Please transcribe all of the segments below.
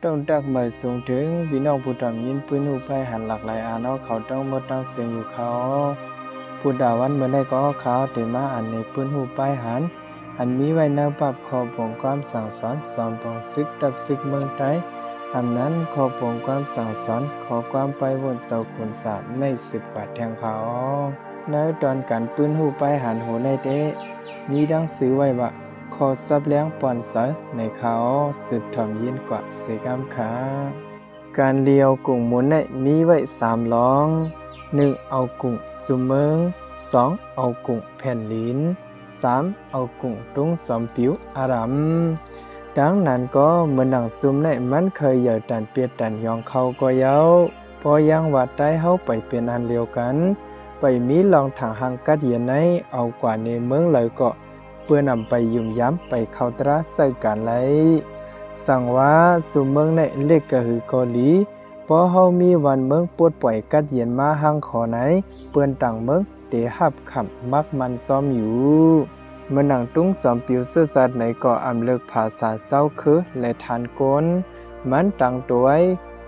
ต้องตักมาส่งถึงพี่น้องผู้ทำยินปืนหูไปหันหลากหลายอาเนาะเขาต้องมาตั้งเสียงอยู่เขาผู้ด่าวันเมื่อได้ก็เขาเตมาอันในปืนหูไปหันอันมีไว้แนวปรับขอบ่งความสั่งสอนสอนปองซึกดับซึกเมืองไทยอันนั้นขอบ่งความสั่งสอนขอความไปวนเสาขุนศาสตร์ใน10 บาทแทงเขาในตอนการปืนหูไปหันโหในเดมีดังซื้อไว้ว่าขอซับเลี้ยงปอนเสอในเขาสืบถอมยินกว่าเสกามขาการเลียวกุ้งหมุนได้มีไว้3ล้อง1เอากุ้งจุ่มเมือง2เอากุ้งแผ่นลิ้น3เอากุ้งตุ้งสอมผิวอารัมดังนั้นก็เหมือนหนังซุ่มในมันเคยเหยื่อดันเปียดดันยองเขาก็เย้าพอยังว่าได้เฮาไปเป็นอันเลียวกันไปมีลองทางหังกัดเย็นในเอากว่าในเมืองเลยก็เพื่อนำไปยุ่มย้ำไปเข้าตราใส่กันไลสั่งว่าสู่เมืองในเล็กก็คือเกาหลีพอเฮามีวันเมืองปวดปล่อยกัดเย็นมาหังขอไหนเปื้อนต่างเมืองเตหับขำมักมันซ้อมอยู่เมื่อหนังตุ้งสอมปิวเสื้อสัตว์ในก็อำเลิกภาษาเศร้าคือและทานกลมันตั้งตัว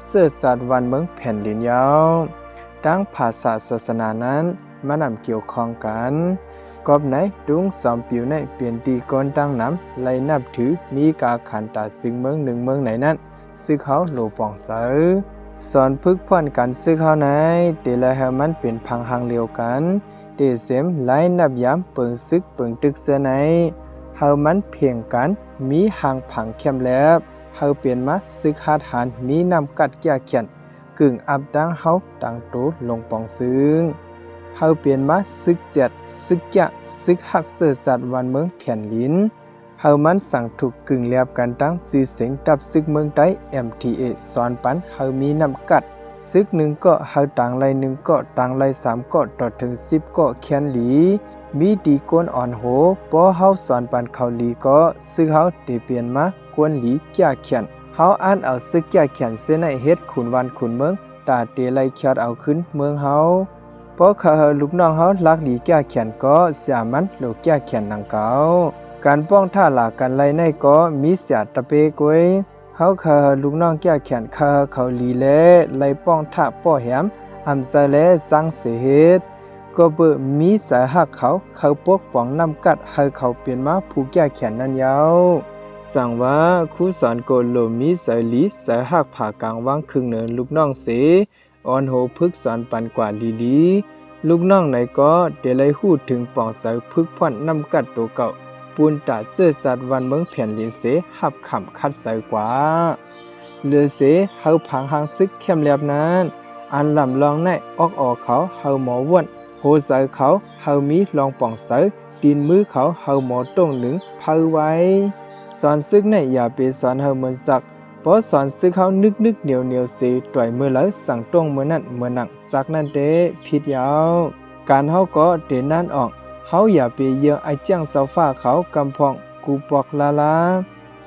เสื้อสัตว์วันเมืองแผ่นดินยาวดังภาษาศาสนานั้นมันนำเกี่ยวข้องกันกอบไหนตุ้งสอมปิวในเปลี่ยนตีกนตั้งน้ำไล่นับถือมีกาขันตาซึ่งเมืองหนึ่งเมืองไหนนั้นซึ่งเขาโลปองเสอสอนพึกพ่อนกันซึ่งเขาไหนเดลให้มันเป็นพังหังเลียวกันเดเสมไล่นับย้ำเปิงซึกเปิงตึกเสือไหนเฮามันเพียงกันมีหางผังเข้มแลบเฮาเปลี่ยนมาซึกหาฐานมีนำกัดแก่เขียนกึ่งอับดังเฮาดังโตลงปองซึ่งเฮาเปลี่ยนมาซึกเจ็ดซึกแก่ซึกหักเสือสัตว์วันเมืองแผ่นลิ้นเฮามันสั่งถูกกึ่งแลบกันตั้งจือเสียงดับซึกเมืองใต้ MTA สอนปันเฮามีนำกัดซึกหนึ่งก็เฮาต่างไลหนึ่งก็ต่างไล3ก็ต่อถึง10ก็แคนหลีมีดีกวนอ่อนโหพอเฮาสอนปันเขาหลีก็ซึกเฮาได้เปลี่ยนมากวนหลีแก่เขียนเฮาอ่านเอาซึกแก่เขียนเส้นในเฮ็ดขุนวันขุนเมืองตาเตไลเขียดเอาขึ้นเมืองเฮาพอเขาลูกน้องเฮาลักหลีแก่เขียนก็เสียมันโลแก่เขียนนังเก่าการป้องท่าหลากันไลในก็มีเสียตะเปกวยเฮาลูกน้องแก่เขียนเขาหลีแลไลป้องท่าป้อแหมอำซะแลสังเสเหตุก็เบิ่มีสายหักเขาปกป้องนำกัดให้เขาเปลี่ยนมาผู้แก่เขียนนั้นยาวสั่งว่าครูสอนโกโลมีสายลีสายหักผ่ากลางวางครึ่งเนินลูกน้องเสออนโหพึกสอนปันกว่าลีลูกน้องไหนก็เดลัยฮู้ถึงป่องสายพึกพ่อนนำกัดตัวเก่าปูนตาเสื้อสัตว์วันเมืองแผ่นลินเสหับขำคัดสายกว่าเลือเสเฮาผังหางซึกเข้มแลบนั้นอันลำลองในออกเขาเฮาหมอว่นโหสายเขาเฮามีลองป่องสายดินมือเขาเฮาหมอต้งหนึ่งเผาไว้สอนซึกในอย่าไปสอนเฮาเหมือนสักเพราะสอนซึกเขานึกเหนียวเสีต่อยมือแล้วสั่งต้งเมื่อนั้นเมื่อหนังจากนั้นเดผิดยาวการเฮาก็เดนั่นออกเฮาอย่าไปเยืองไอเจียงเสาฟ้าเขากำพองกูปอกลา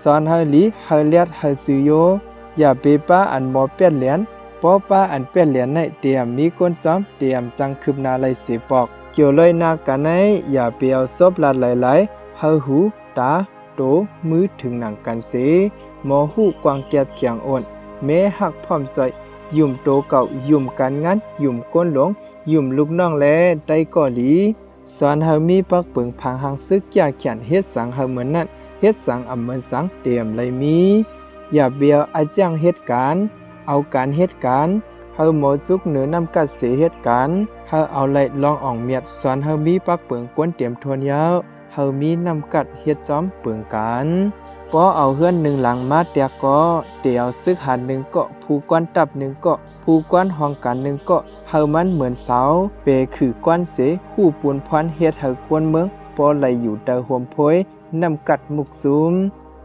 สอนเฮาหลีเฮาเลียดเฮาซื้อโยอย่าไปป้าอันหมอเปียนเหรียญเพราะป้าอันเปียนเหรียญในเตรียมมีก้นซ้อมเตรียมจังคืบนาไลเสียปอกเกี่ยวเลยนากันในอย่าไปเอาซบลาดหลายเฮาหูตาโตมือถึงหนังกันเสหมอหูกวางแก็บเขียงโอนแม้หักพร้อมใส่ยุ่มโตเก่ายุ่มการงานยุ่มก้นหลงยุ่มลูกน้องแลได้ก่อหลีสอนเฮามีปักเปิงพังหังซึกอย่าเขียนเฮ็ดสังเฮาเหมือนนั้นเฮ็ดสังอำเหมือนสังเตรียมเลยมีอย่าเบียวอาจ้างเฮ็ดการเอาการเฮ็ดการเฮาหมอจุกเหนือนำกัดเสเฮ็ดการเฮาเอาไล่ลองอ่องเมียดสอนเฮามีปักเปิงกวนเตรียมทวนยาวเฮามีนำกัดเฮ็ดซ้อมเปิงการพอเอาเฮือนหนึ่งหลังมาแต่ก็เตียวซึกหันหนึ่งก็ผู้กวนตับหนึ่งก็ผู้กวนห้องกันหนึ่งก็เฮามันเหมือนเสาเปคือกวนเสหู้ปูนพรเฮ็ดเฮากวนเมืองพอไหลอยู่เตอห่วมโพยนำกัดมุกซุม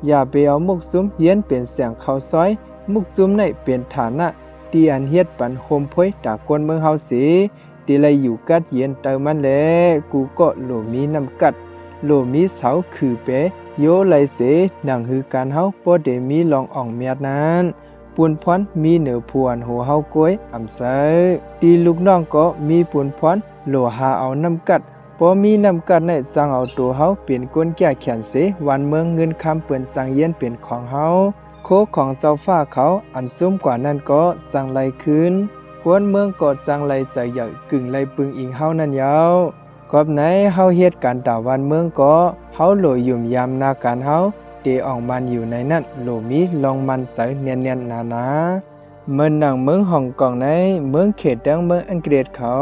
อย่าไปเอามุกซุมเฮียนเป็นเสียงเข้าซอยมุกซุมในเป็นฐานะที่อันเฮ็ดปันโฮมโพยตากวนเมืองเฮาเสที่ไหลอยู่กัดเย็นเตอมันแลกูก็โลมีนำกัดโลมีเสาคือเปโยไลเสดังฮือการเฮาบ่ได้มีลองอ่องเมียดนั้นปุนพรมีเหนือพวนหัวเฮากวยอำเซตีลูกน้องก็มีปุนพรโลหาเอานำกัดบ่มีนำกัดในสร้างเอาตัวเฮาเป็นก้นแก่แขนเสวันเมืองเงินคำเปิ้นสังเย็นเป็นของเฮา โคของเจ้าฟ้าเขาอันซุ่มกว่านั้นก็จังไลขึ้นกวนเมืองก็จังไลใจใหญ่กึ่งไลปึงอิงเฮานั่นยาวกอบไหนเฮาเฮ็ดการตาวันเมืองก็เฮาโหลยุ่มยามนาการเฮาเตออกมันอยู่ในนั้นโหลมีลองมันใสเนียนๆหนาๆเมืองหนังเมืองฮ่องกงในเมืองเขตดังเมืองอังกฤษเขา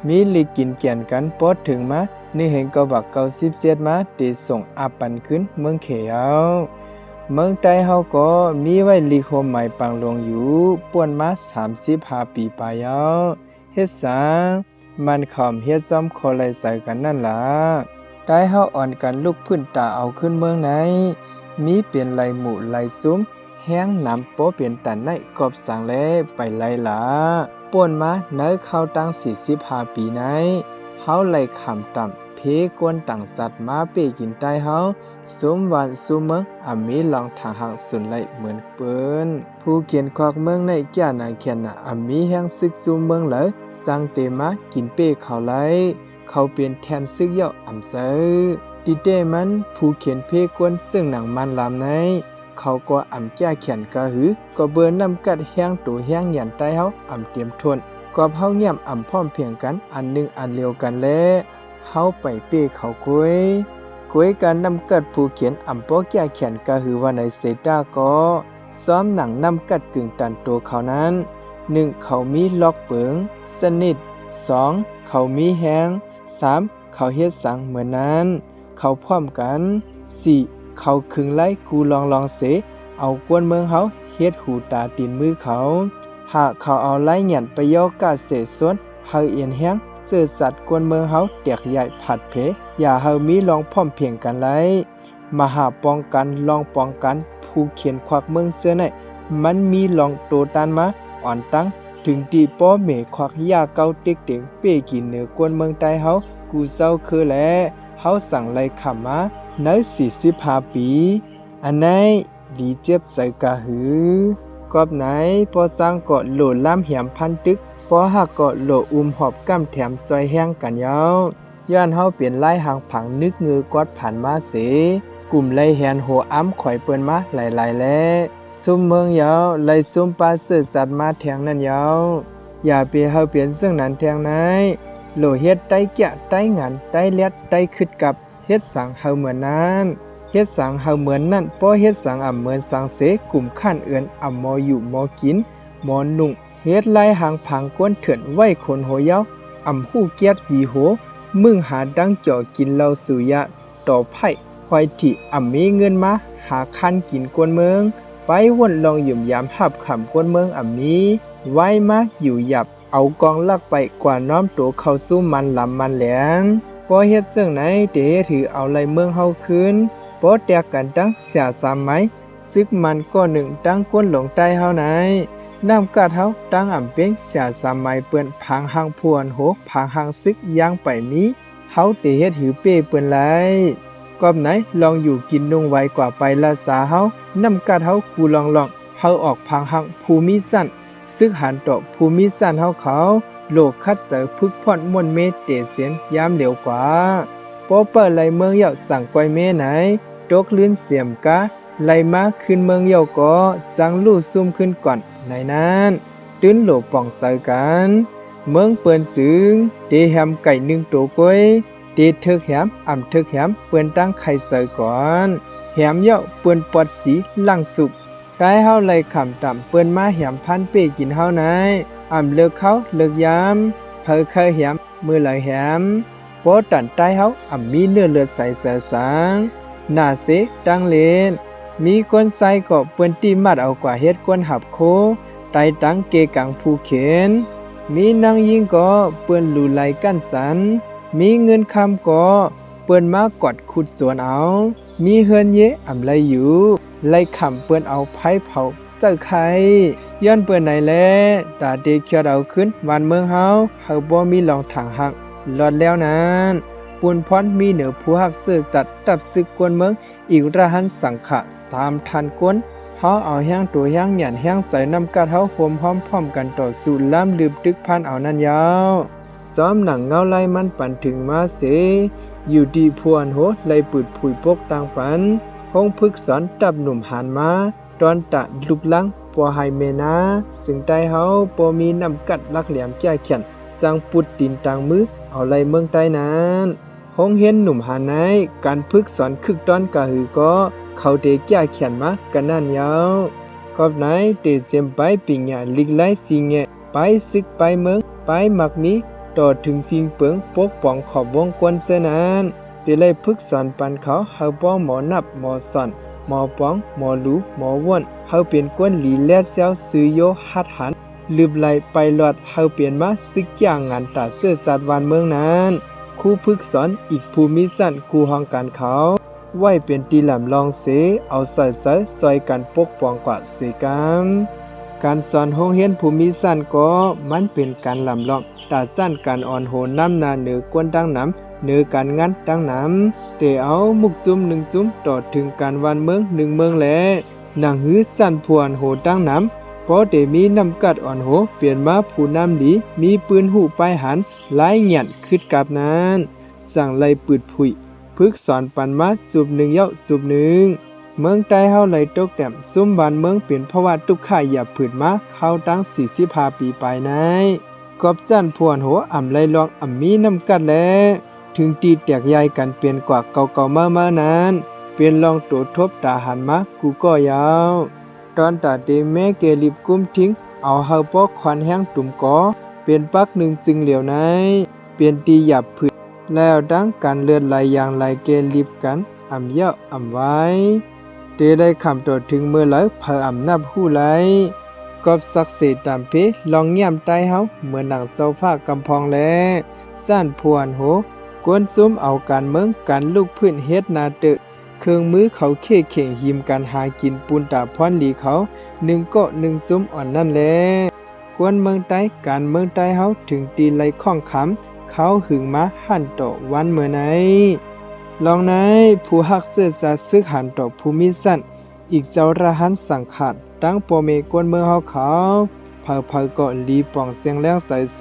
มีลิกินเกียนกันปอดถึงมานี่เห็นก็บัก97มาตีส่งอาปันขึ้นเมืองเขียวเมืองใต้เฮาก็มีไว้ลิโคมใหม่ปังลงอยู่ป่วนมา35ปีไปแล้วเฮ็ดสามันขอมเฮ็ดซ้อมคอไลใส่กันนั่นล่ะใต้เฮาอ่อนกันลุกพื้นตาเอาขึ้นเมืองไหนมีเปลี่ยนไหลหมู่ไหลซุ้มแห้งน้ำโปเปลี่ยนตันในกอบสังแลไปไหลหลาป่วนมาเนื้อเข้าตั้ง45ปีไหนเฮาไหลขำต่ำเพกวนต่างสัตว์มาเปกินใต้เฮาสมวันสุเมืองอามีลองทางหักสุนไหลเหมือนเปิ้นผู้เขียนควักเมืองในแก่นาเขียนน่ะอามีแห่งซึกสุเมืองเลยสร้างเตมากินเป้เขาไหลเขาเปลี่ยนแทนซึกเยาอำเซอดิเตมันผู้เขียนเพกวนซึ่งหนังมันลำในเขาก็อำแก้เขียนกะหือก็เบิ่นนำกัดแห้งตัวแห้งหยันใต้เฮาอำเตรียมทนกอบเฮาเงียบอำพร้อมเพียงกันอันหนึ่งอันเดียวกันแลเฮาไปเป้เขาคุยการนำกัดผู้เขียนอำป้อแก้เขียนกะหือว่าในเซตาก็ซ้อมหนังนำกัดกึ่งตันตัวเขานั้น1เขามีล็อกเปิงสนิท2เขามีแฮง3เขาเฮ็ดสังเหมือนนั้นเขาพร้อมกัน4เขาคึงไล่กูลองเสเอากวนเมืองเฮาเฮ็ดหูตาตีนมือเขาหากเขาเอาไล่หยันไปย่อกาเสสวนเฮาเอียนแฮงเสื้อสัตว์กวนเมืองเฮาแตกใหญ่ผัดเพอย่าเฮามีลองพร้อมเพียงกันไลมหาป้องกันลองป้องกันผู้เขียนควักเมืองเสื้อในมันมีลองโตตันมาอ่อนตั้งถึงตีป้อเมควักยาเกาเต็กเต็งเป้กินเหนือกวนเมืองใต้เฮากูเศร้าคือแลเฮาสั่งไล่ขำมาใน45ปีอันไหนดีเจ็บใจกะหือกอบไหนพอสร้างเกาะโหลล้ำเหียมพันตึกพอหักเกาะโหลหอบก้ำแถมจอยแห้งกันยาวย้อนเฮาเปลี่ยนไล่หางผังนึกเงือกอดผ่านมาเสกลุ่มไล่แหนโหอ้ำข่อยเปิ้นมาหลายๆแลซุมเมืองยาวไล่ซุมปลาเสือสัตว์มาแทงนั่นยาวอย่าไปเฮาเปลี่ยนซึ่งนั้นแทงไหนโหลเฮ็ดใต้แกะใต้งานใต้เลียดใต้คึดกับเฮ็ดสังเฮาเหมือนนั้นเฮ็ดสังเฮาเหมือนนั่นป้อเฮ็ดสังเหมือนสังเสกลุ่มขั้นเอือนมออยู่มอกินมอนุ่งเฮ็ดไล่หางผังก้นเถื่อนไว้คนโหยาวฮู้เกียดวีโหมึงหาดังจ่อกินเหล้าสุยะต่อไผ่ควายที่มีเงินมาหาคันกินกวนเมืองไปวนลองหยุ่มยามหับขำกวนเมืองมีไว้มาอยู่หยับเอากองลักไปกว่าน้อมตัวเข้าสู้มันลำมันแหลงพอเฮ็ดซึ่งไหนเตถือเอาไล่เมืองเฮาคืนพอแตกกันตั้งเสีย3ไหมซึกมันก็หนึ่งตั้งก้นหลงใต้เฮาไหนน้ำกัดเฮาตั้งเป็งเสีย3ไหมเปิ้นพังหังพวนโหพังหังซึกย่างไปมีเฮาเตเฮ็ดหือเป้เปิ้นไลกอบไหนลองอยู่กินนุ่งไวกว่าไปละสาเฮาน้ำกัดเฮากูลองเฮาออกพังหังภูมิสั้นซึกหันต่อภูมิสั้นเฮาเขาโลกคัดเสอพึกพ่อนมนเมเตเสียนยามเหลวกว่าปอเปิดไหลเมืองเยาสั่งกวยเมไหนตกลื่นเสียมกะไหลมาขึ้นเมืองเยาก็จังลู่ซุ่มขึ้นก่อนในนั้นตื้นโหลป่องใส่กันเมืองเปิ้นสึงเตแฮมไก่1ตัวกวยเตทึกแฮมทึกแฮมเปิ้นตั้งไข่ใส่ก่อนแฮมเยาเปิ้นปอดสีลังสุกกายเฮาไหลขำต่ำเปิ้นมาแฮมพันเป้กินเฮาไหนเลิกเขาเลิกยามเพอเคยแฮมมือไหลแฮมปอตันใต้เฮามีเนื้อเลือดใสเสือสางหน้าเสดังเลนมีคนใส่ก็เปิ้นตีมัดเอากว่าเฮ็ดกวนหับโคไตตังเกกังผู้เข็นมีนางยิงก็เปิ้นลูไหลกั้นสันมีเงินคำก็เปิ้นมากอดขุดสวนเอามีเฮือนเยไหลอยู่ไหลขำเปิ้นเอาไผเผาเจ้าไข่ย้อนเปิ้นไหนแลตาเด็กเขียวเอาขึ้นวันเมืองเฮาบ่มีรองทางหักหลอดแล้วนั้นปุนพรมีเหนือผู้หักเสื้อสัตว์ตับซึกกวนเมืองอีกระหันสังขะ3,000 กวนเฮาเอาแห้งตัวแห้งหยันแห้งใส่น้ำกัดเฮาโฮมพร้อมกันต่อสู้ล้ำลืบตึกพันเอานั่นยาวซ้อมหนังเงาไล่มันปั่นถึงมาเสอยู่ดีพวนโหไล่ปืดผุยปกต่างปันห้องพึกสอนตับหนุ่มหันมา ตอนตะลุบลังปัวไฮเมนาซึ่งใต้เฮาบ่มีน้ำกัดลักแหลมแจ้เขียนสร้างปุดดินต่างมือเอาไล่เมืองใต้นั้นห้องเฮียนหนุ่มหาไนการฝึกสอนคึกตอนกะหือก็เขาเตแก้เขียนมากันนั่นยาวกอบไหนเตเสียมไปปิงหยาลิกไล่ฟิงแงไปซึกไปเมืองไปมักมีต่อถึงฟิงเปิงปกป้องขอบวงกวนเสนั้นเตไล่ฝึกสอนปันเขาเฮาบ่หมอนับหมอสอนหมอปองหมอรู้หมอว่นเฮาเป็นกวนหลีแลเซลซื้อโยฮัดหันลืบไหลไปหลอดเฮาเปลี่ยนมาซึกย่างงานตาเสื้อสัตว์วานเมืองนั้นครูฝึกสอนอีกภูมิสั้นครูห้องการเขาไว้เป็นตีหลำลองเสเอาใส่ซอยกันปกป้องกว่าเสกามการสอนโรงเรียนภูมิสั้นก็มันเป็นการลำลองตาสั้นการอ่อนโหนน้ำนาเหนือกวนดังน้ำเหนือการงานดังน้ำเตเอามุกซุ่มหนึ่งซุ่มต่อถึงการวันเมืองหนึ่งเมืองแลหนังหื้อสั้นพวนโหดังน้ำพอเตมีน้ำกัดอ่อนโหเปลี่ยนมาผู้น้ำดีมีปืนหูปลายหันหลายหยันขึ้นกับนั้นสั่งไล่ปืดผุยพึกสอนปันมาจูบหนึ่งเย้าจูบหนึ่งเมืองใต้เฮาไหลตกแต้มซุ่มบ้านเมืองเป็นเพราะว่าตุกข่ายอย่าผืดมาเข้าตั้ง45 ปีไปในกอบจันพวนโหอ่ำไล่ลองอ่ำมีน้ำกัดแลถึงตีแตกใหญ่กันเปลี่ยนกว่าเก่าๆมานั้นเปลี่ยนลองตัวทบตาหันมากูก็ยาวตอนตาเตแม่เกลิบกุ้มทิ้งเอาเฮาปอกควันแห้งตุ่มกอเป็นปักหนึ่งจึงเหลียวในเปลี่ยนตีหยับผืดแล้วดังการเลือดไหลอย่างไหลเกลิบกันอ่ำเยาะอ่ำไว้เตได้คำต่อถึงเมื่อไหลเผออ่ำนับหูไหลกอบสักเสตามเพลองเงียมใต้เฮาเหมือนหนังเศร้าผ้ากำพองแลซ่านพวนโหกวนซุ่มเอาการเมืองการลูกพื้นเฮ็ดนาเตะเครื่องมือเขาเข่เข่งหิมการหากินปูนตาพรหลีเขาหนึ่งเกาะหนึ่งซุ่มอ่อนนั่นแลกวนเมืองใต้การเมืองใต้เฮาถึงตีไหลข้องคำเขาหึงมาหั่นต่อวันเมื่อไหนลองไหนผู้ฮักเสื้อสาซึกหันต่อภูมิสั้นอีกเจ้าระหันสังขาดตั้งปอเมกวนเมืองเฮาเขาเผาก็ลีป่องเสียงแรงใส่เส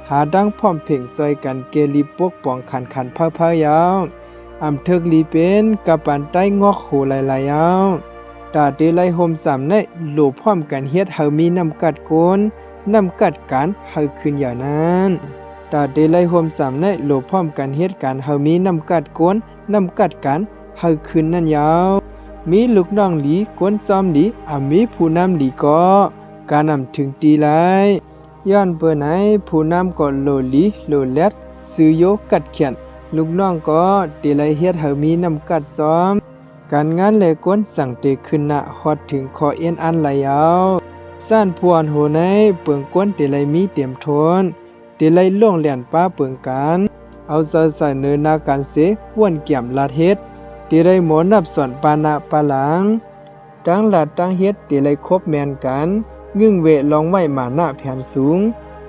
หาดังพร้อมเพ่งซอยกันเกลีปกป้องขันเผายาวอำเทิกลีเป็นกับปันใต้งอกโหหลายๆยาวตาเตไลโฮมสามในโลพร้อมกันเฮ็ดเฮามีน้ำกัดโกนน้ำกัดการเฮาขึ้นอย่างนั้นตาเตไลโฮมสามในโลพร้อมกันเฮ็ดการเฮามีน้ำกัดโกนน้ำกัดการเฮาขึ้นนั่นยาวมีลูกน้องหลีกวนซ้อมหลีมีผู้นำหลีก็การนำถึงตีไลย้อนเปิ้นไหนผู้นำก็โลลีโลแลดซื้อโยกัดเขียนลูกน้องก็เตไลเฮ็ดเฮามีน้ำกัดซ้อมการงานและกวนสั่งเตขึ้นณฮอดถึงคอเอ็นอันไหลยาวซ่านพวนโหในเปิงกวนเตไลมีเตรียมทนเตไลล่วงแล่นป้าเปิงกันเอาใส่เนินนาการเสว่วนเกี่ยมลาดเฮ็ดเตไลหมอนับสอนปานะปาหลังตั้งลาดตั้งเฮ็ดเตไลคบแมนกันงึ่งเวลองไว้มาหน้าแผ่นสูง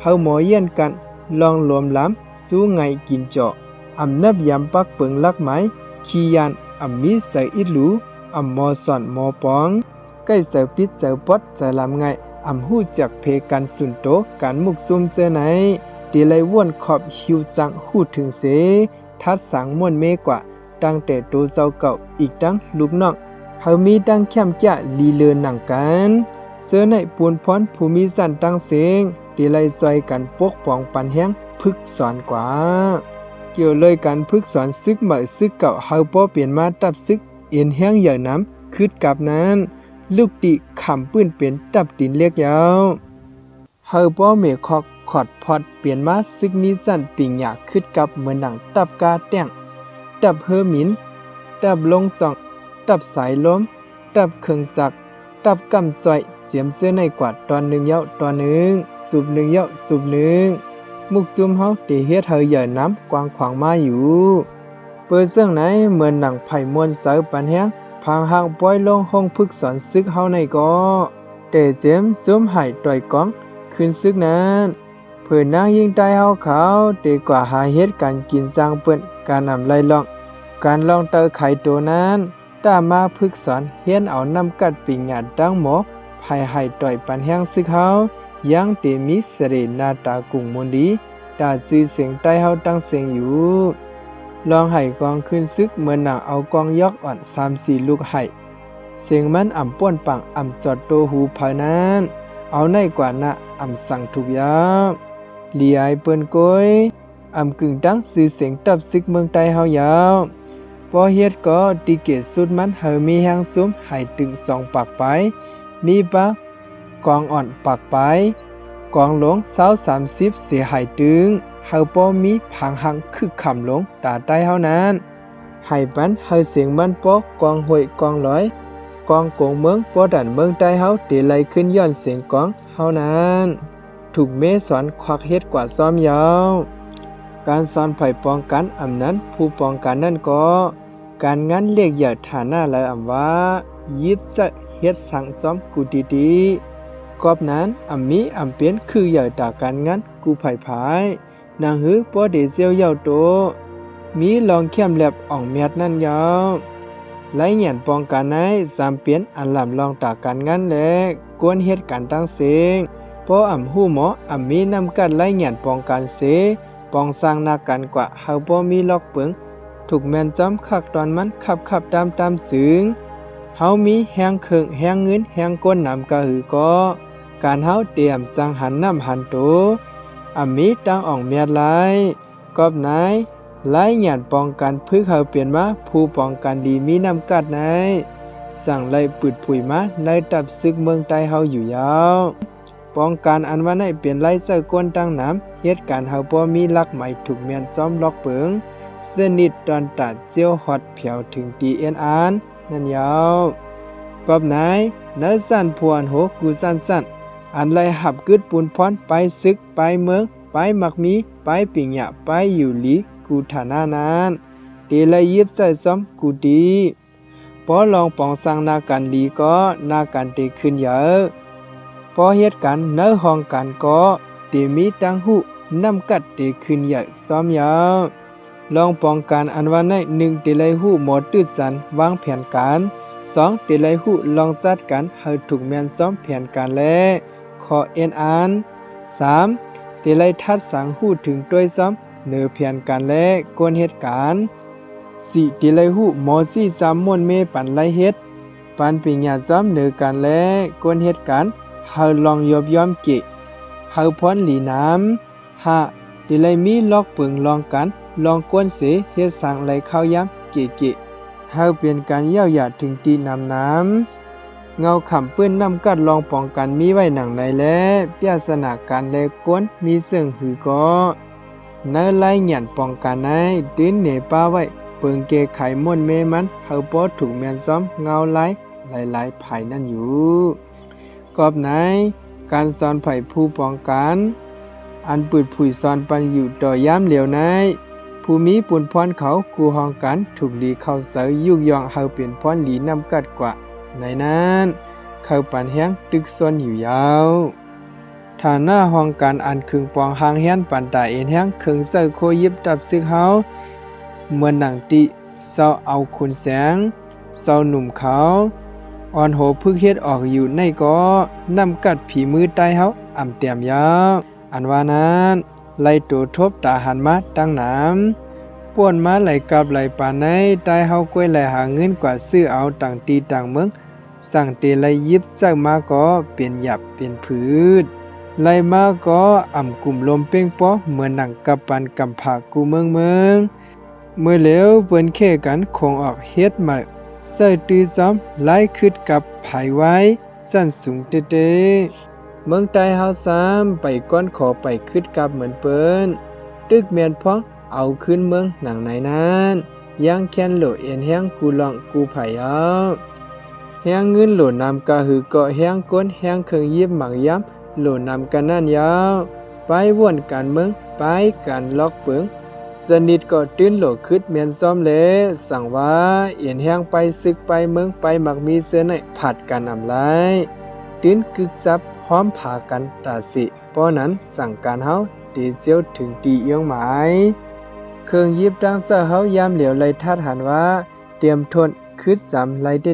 เฮาหมอเยี่ยนกันลองรวมล้ำสู้ไงกินเจาะอำนับยำปักเปิงลักไม้ขี้ยานมีใส่อิหลูมอสอนมอปองใกล้เสปิดเสปอดใส่ลำไงหู้จักเพกันสุนโตการมุกซุ่มเสื้อไหนตีไลว่วนขอบหิวจังหู้ถึงเสทัดสังม่วนเมกว่าตั้งแต่ตัวเจ้าเก่าอีกตั้งลูกน้องเฮามีตั้งแคมจะลีเลือหนังกันเสื้อในปูนพรภูมิสันตั้งเสียงตีไลซอยกันปกป้องปันแห้งพึกสอนกว่าเกี่ยวเลยการพึกสอนซึกใหม่ซึกเก่าเฮาป้อเปลี่ยนมาตับซึกเอ็นแห้งอย่างน้ำคืดกับนั้นลูกติขำปื้นเป็นตับตินเรียกยาวเฮาป้อเมคอกขอดพอดเปลี่ยนมาซึกมีสั่นปิงหยาคืดกับเหมือนหนังตับกาแต้งตับเฮอหมินตับลงส่องตับสายล้มตับเครื่องสักตับกำซอยเจียมเสื้อในกวาดตอนหนึ่งเย้าตอนหนึ่งสูบหนึ่งเย้าสูบหนึ่งมุกซุ่มเฮาเตเฮ็ดเฮาใหญ่น้ำกว้างขวางมาอยู่เปิดเสื่องไหนเหมือนหนังไผ่มวนเสาปันแฮงพางหางปล่อยลงห้องพึกสอนซึกเฮาในก็แต่เจมซุ่มไห้ต่อยกองขึ้นซึกนั้นเพื่อนนางยิงตายเฮาเขาเตกว่าหาเฮ็ดการกินสร้างเปิ้นการนำไล่ลองการลองเตอไข่ตัวนั้นตามมาพึกสอนเฮียนเอาน้ำกัดปิงหยาดตั้งหมอไผ่ไห้ต่อยปันแฮงซึกเฮายังเตมีเสเรนาตากุ่งมนดีตาซื้อเสียงใต้เฮาตั้งเสียงอยู่ลองไห้กองขึ้นซึกเหมือนหนังเอากองยอกอ่อน3-4 ลูกไห้ เสียงมันอ่ำป้วนปังอ่ำจอดโตหูภายนั้นเอาในกว่านะอ่ำสั่งทุกอย่างเลียไอเปิ้นก้อยอ่ำกึ่งดังสื่อเสียงตับซึกเมืองใต้เฮายาวพอเฮ็ดก็ติเกตสุดมันเฮามีแฮงซุมให้ตึง2ปากไปมีปะกองอ่อนปากไปกองหลง20-30เสียหายตึงเฮาป้อมีผังหังคึกขำลงตาใต้เฮานั้นให้ปันเฮาเสียงมันปอกกองห้วยกองร้อยกองโกงเมืองปอดันเมืองใต้เฮาเตไหลขึ้นย้อนเสียงกองเฮานั้นถูกเมสอนควักเฮ็ดกว่าซ้อมยาวการสอนไผ่ป้องกันอำนั้นผู้ป้องกันนั่นก็การงานเรียกอย่าฐานะหลายอำว่ายิบจะเฮ็ดสั่งซ้อมกูดีๆกอบนั้นอำมีอำเปลี่ยนคืออย่าตาการงานกูไผ่ภายนางหือปอเดเซียวเยาโตมีลองเข้มแลบอ่องเมียดนั่นยาวไล่เหยียนป้องกันใน3เปลี่ยนอันลำลองตาการงานและกวนเฮ็ดการตั้งเสงเพราะอำฮู้หมออำมีนำกัดไล่เหยียนป้องกันเสป้องสร้างนากันกว่าเฮาบ่มีล็อกเปิงถูกแม่นจำคักตอนมันขับตามสึงเฮามีแฮงเครื่องแฮงเงินแฮงก้นนำกะหือก็การเฮาเตรียมจังหันน้ำหันโตมีตั้งอ่องเมียดหลายกอบนายไล่หยันป้องกันพึกเฮาเปลี่ยนมาผู้ป้องกันดีมีนำกัดในสั่งไล่ปืดผุยมาในตับซึกเมืองใต้เฮาอยู่ยาวป้องกันอันว่าให้เปลี่ยนไล่เจ้ากวนตั้งน้ำเหตุการณ์เฮาบ่มีลักใหม่ถูกเมียนซ้อมล็อกเปิงสนิทตอนตัดเจียวฮอดเผียวถึงตีเอ็นอานนั่นยาวกอบนายนสั่นพวนโหกูสั่นอันไล่หับกึดปูนพรไปซึกไปเมืองไปมักมีไปปิงหยะไปอยู่หลีกูฐานะนั้นเดลยิบใจซ้อมกูดีพอลองปองสร้างนากันลีก็นากันเตขึ้นเยอะพอเฮ็ดกันเนื้อห้องกันก็เตมีตั้งหูนำกัดเตขึ้นใหญ่ซ้อมยาวลองป้องกันอันว่าใน1เตไลหูหมอตืดสันวางแผนการ2เตไลหูลองจัดกันให้ถูกแม่นซ้อมแผนการและขอเอ็นอาน3เตไลทัดสังหูถึงด้วยซ้อมเนื้อแผนการและกวนเหตุการณ์4เตไลหูหมอซี่3ม่วนเมปันไลเฮ็ดปันปิญญาซ้อมเนื้อกันและกวนเหตุการณ์เฮาลองยอบยอมเกะเฮาพรหลีน้ำ5เตไลมีลอกปึงลองกันลองกวนเสเฮ็ดสั่งไหลเข้ายามเกะเฮาเปลี่ยนการเย้าหยาถึงตีน้ำเงาขำปื้นนำกัดลองป้องกันมีไว้หนังในและเปียสนาการและกวนมีเสื่องหือก็เนื้อไล่หยันป้องกันในตื้นเหนป้าไว้เปิงเกไขม่วนเมมันเฮาปอถูกแมนซ้อมเงาไล่หลายภายนั่นอยู่กอบไหนการสอนไผ่ผู้ป้องกันอันปืดผุยสอนปันอยู่ต่อยามเหลียวในผู้มีปุนพรเขากูห้องกันถูกหลีเข้าเสยยุกยองเฮาเปลี่ยนพรหลีนำกัดกว่าในนั้นเข้าปันแห้งตึกซ้อนอยู่ยาวฐานะห้องการอันคึงปองหางแห้นปันตาเอ็นแห้งคึงเสยโคยิบตับซึกเฮาเมื่อหนังติเศร้าเอาคุณแสงเศร้าหนุ่มเขาอ่อนโหพึกเฮ็ดออกอยู่ในก็นำกัดผีมือใต้เฮาอ่ำเตียมยาวอันว่านั้นไล่ตัวทบตาหันมาตั้งน้ำป่วนมาไหลกับไหลป่าในใต้เฮาก้วยไหลหาเงินกว่าซื้อเอาต่างตีต่างเมืองสั่งเตไหลยิบจากมาก็เป็นหยับเป็นพืชไหลมาก็อ่ำกลุ่มลมเป้งป้อเหมือนหนังกับปันกำผากูเมืองเมื่อเหลวเปิ้นเค่กันคงออกเฮ็ดมาเสื้อตื้อซ้อมไล่ขึ้นกับไผไว้สั้นสูงเตเมืองใต้เฮาซ้ำไปก้อนขอไปขึ้นกับเหมือนเปิ้นตึกเมียนพ้องเอาขึ้นเมืองหนังไหนนั้นย่างแค้นโหลเอ็นแห้งกูลองกูไผเอาแห้งเงินโหลนำกะหือเกาะแห้งก้นแห้งเครื่องยิบหมักย้ำโหลนำกันนั่นยาวไปว่นการเมืองไปการล็อกเปิงสนิทก็ตื้นโหลขึ้นเมียนซ้อมเลสั่งว่าเอ็นแห้งไปซึกไปเมืองไปหมักมีเสนผัดกันอำไลตื้นกึกจับพร้อมผ่ากันตาสิเพราะนั้นสั่งการเฮาตีเจียวถึงตีเอียงหมายเครื่องยิบดังเสเฮายามเหลียวเลยทัดหันว่าเตรียมทนคืดสำไลเต้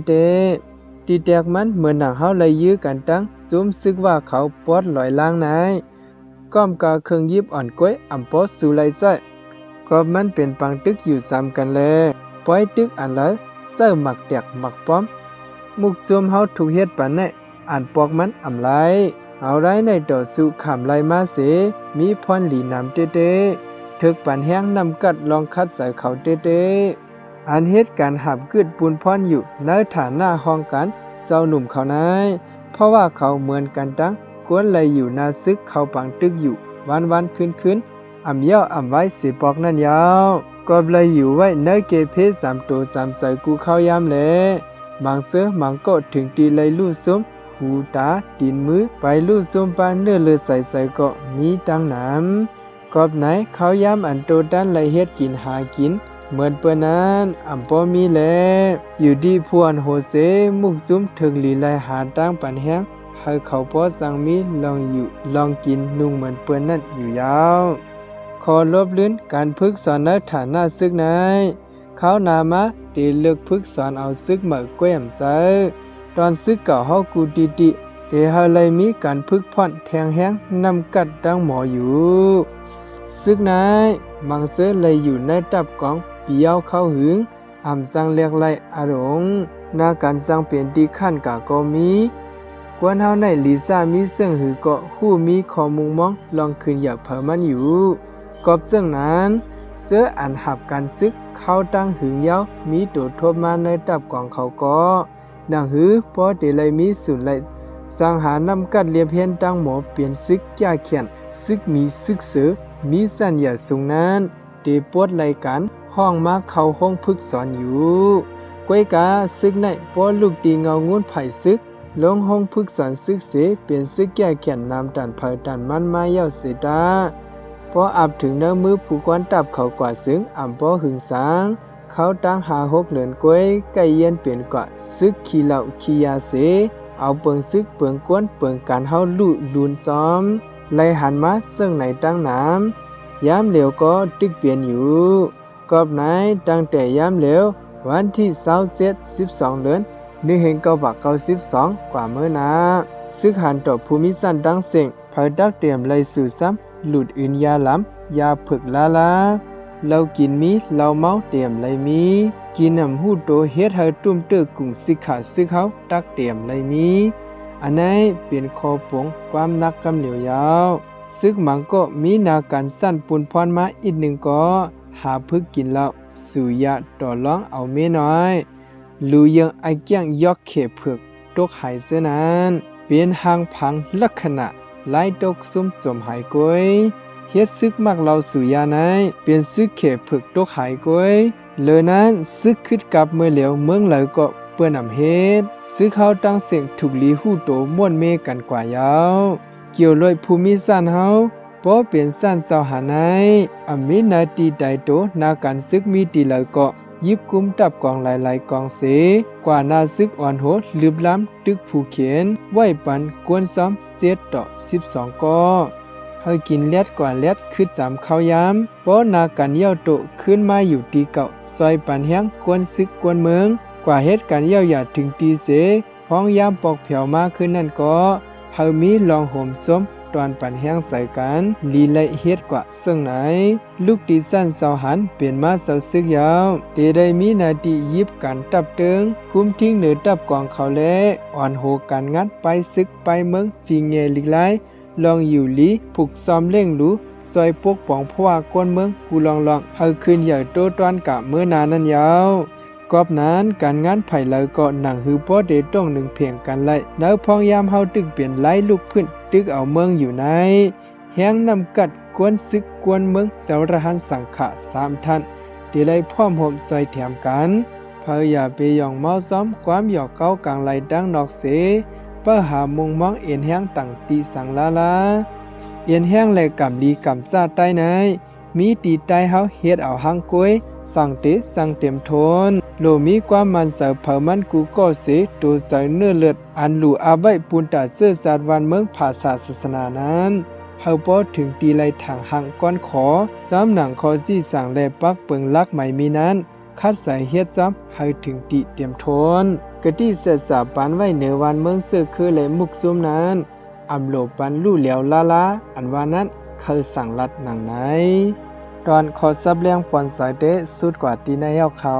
ตีแตกมันเหมือนหนังเฮาเลยยื้อกันตั้งจุ้มซึกว่าเขาปอดลอยล่างนายก้อมกาเครื่องยิบอ่อนก้วยอ่ำปอสู่ไลใส่ก็มันเป็นปังตึกอยู่ซ้ำกันเลยปล่อยตึกอันละเสื้อหมักแตกหมักป้อม มุกจุมเฮาถูกเฮ็ดปันในอ่านปอกมันอำไลเอาไรในต่อสู่ขำไลมาเสมีพรหลีนำเตถึกปันแห้งนำกัดลองคัดใส่เขาเตอันเฮ็ดการหับกึดปุนพรอยู่ในฐานะห้องกันเศร้าหนุ่มเขานายเพราะว่าเขาเหมือนกันตั้งกวนเลยอยู่นาซึกเขาปังตึกอยู่วันคืนอ่ำเย้าอ่ำไว้สิปอกนั่นยาวก็เลยอยู่ไว้เนเกเพสามตัวสามใส่กูเข้ายามแลมังเสือมังก็ถึงตีเลยลู่ซุมหูตาตีนมือไปลู่ซุมปานเนื้อเลือใส่ก็มีตั้งน้ำกอบไหนเขายามอันโตด้านเลยเฮ็ดกินหากินเหมือนเปิ้นนั้นอ่ำปอมีแลอยู่ดีพวนโหเสมุกซุมถึงลีไลหาตั้งปันแห้งให้เขาพอสังมีลองอยู่ลองกินนุ่งเหมือนเปิ้นนั่นอยู่ยาวขอลบลื่นการพึกสอนในฐานะซึกนายเขานามาตีเลือกพึกสอนเอาซึกเหมือก้วยอ่ำเซตอนซึกเก่าเฮากูดีเดเฮาเลยมีการพึกพ่อนแทงแห้งนำกัดดังหมออยู่ซึกนายมังเสือเลยอยู่ในตับกองปีเอาเข้าหึงอ่ำสังเรียกไล่อารมณ์นาการสังเปลี่ยนที่ขั้นกะก็มีกวนเฮาในลิซ่ามีเสื่องหือก็หู้มีข้อมุงมองลองคืนอยากเผอมันอยู่กอบเสื่องนั้นเสืออันหับการซึกเข้าตั้งหึงยาวมีโดดทบมาในตับกองเขาก็ดังหือพอเดเลยมีสุนไลสังหานำกัดเลียเพียนตั้งหมอเปลี่ยนซึกแก่เขียนซึกมีซึกเสือมีสัญญาสูงนั้นเดปวดไลกันห้องมาเข้าห้องพึกสอนอยู่ก้วยกาซึกในปอลูกตีเงางุ้นไผ่ซึกลงห้องพึกสอนซึกเสเปลี่ยนซึกแก่เขียนนำดันเผยดันมันมาเย้าเสตาพออับถึงเนื้อมือผู้กวนตับเขากว่าซึ้งอ่ำปอหึงสางเขาตั้งหา6 เหลือนก้วยไก่เย็นเปลี่ยนกว่าซึกขี้เหล่าขี้ยาเสเอาเปิงซึกเปิงกวนเปิงการเฮาลุลูนซ้อมไล่หันมาซึ่งไหนตั้งน้ำยามเหลวก็ตึกเปลี่ยนอยู่กอบไหนตั้งแต่ยามเหลววันที่27 12 เดือน1992กว่าเมื่อนาซึกหันต่อภูมิสันดังเสียงเผยดักเตรียมไล่สู่ซ้ำหลุดอื่นยาล้ำยาผึกลาเรากินมีเราเมาเตรียมไล่มีกินน้ำหูโตเฮ็ดให้ตุ้มเตอกุ่งสิขาซึกเขาตักเตรียมไล่มีอันนี้เป็นคอปงความนักกำเหลียวยาวซึกมังก็มีนาการสั้นปุนพรมาอีกหนึ่งก็หาพึกกินเหล้าสุยาต่อร้องเอาเมน้อยลูยังไอเกี้ยงยอกเขเผือกตกหายเสนั้นเป็นหางพังลักษณะไล่ตกซุ่มจมหายกวยเฮ็ดซึกมักเราสุยาในเป็นซึกเขเผือกตกหายกวยเลยนั้นซึกขึ้นกับเมื่อเหลียวเมืองเหลวก็เปื้อนอำเฮ็ดซึกเขาตั้งเสียงถูกลีหู้โตม่วนเมกันกว่ายาวเกี่ยวลอยภูมิสันเฮาปอเป็นสันเศร้าหาในอเมนาตีไดโตนาการซึกมีตีเหลวก็ยิบกุมตับกองหลายๆกองเสกว่านาซึกอ่อนโหดลืบล้ำตึกผู้เขียนไว้ปันกวนซ้อม7 ต่อ 12ก็ให้กินเล็ดกว่าเล็ดคือ3ข้าวยามปอนาการเย้าโตขึ้นมาอยู่ตีเก่าซอยปันแห้งกวนซึกกวนเมืองกว่าเฮ็ดการเย้าหยาถึงตีเสพ้องยามปอกแผ่วมาขึ้นนั่นก็เฮามีลองห่มส้มตอนปันแห้งใส่กันลีละเฮ็ดกว่าซึ่งไหนลูกตีสั้นเสาหันเปลี่ยนมาเสาซึกยาวเตได้มีนาทียิบกันตับเติงคุ้มทิ้งเหนือตับกองเขาและอ่อนโหกันงัดไปซึกไปเมืองฟีเงลิกไลลองอยู่ลีผูกซ้อมเล่งรู้ซอยปกป้องเพราะว่าก้นเมืองกูลองเฮาคืนใหญ่โตตอนกะเมื่อนานั้นยาวกอบนั้นการงานไผ่เลยก็หนังหือป้อเดต้องหนึ่งเพียงกันไล่แล้วพองยามเฮาตึกเปลี่ยนไล่ลูกพื้นตึกเอาเมืองอยู่ในแห้งนำกัดกวนซึกกวนเมืองเจ้าระหันสังขะ3 ท่านเดไลพร้อมห่มใจแถมกันพยาเปยองเมาซ้อมความหยอกเก้ากลางไหลดังนอกเสเป้อหามุงมองเอ็นแห้งตั้งตีสังลาเอ็นแห้งและกำลีกำซาใต้ในมีตีใต้เฮาเฮ็ดเอาหังกวยสั่งเตสั่งเต็มทนโลมีความมันเสเผามันกูก็เสตัวใส่เนื้อเลือดอันหลูอาใบปูนตาเสื้อสาดวันเมืองภาษาศาสนานั้นเฮาพอถึงตีไลทางหังก้อนขอซ้ำหนังคอซี่สั่งแลปักเปิงลักใหม่มีนั้นคัดใส่เฮ็ดซ้ำให้ถึงตีเตรียมทนกะที่เสษสาปานไว้เหนือวันเมืองเสื้อคือและมุกซุมนั้นอำโลปันลู่เหลียวลาอันว่านั้นคือสั่งลัดหนังไหนตอนขอซับเลี้ยงปอนสายเตสุดกว่าตีในเฮาเขา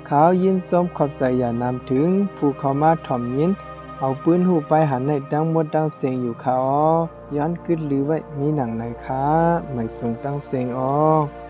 เขายินส้มขอบใส่อย่านำถึงผู้เขามาถ่อมยินเอาปืนหูไปหันในตั้งหมดตั้งเสียงอยู่เขาย้อนกึดหรือไว้มีหนังไหนคะไม่ส่งตั้งเสียงออ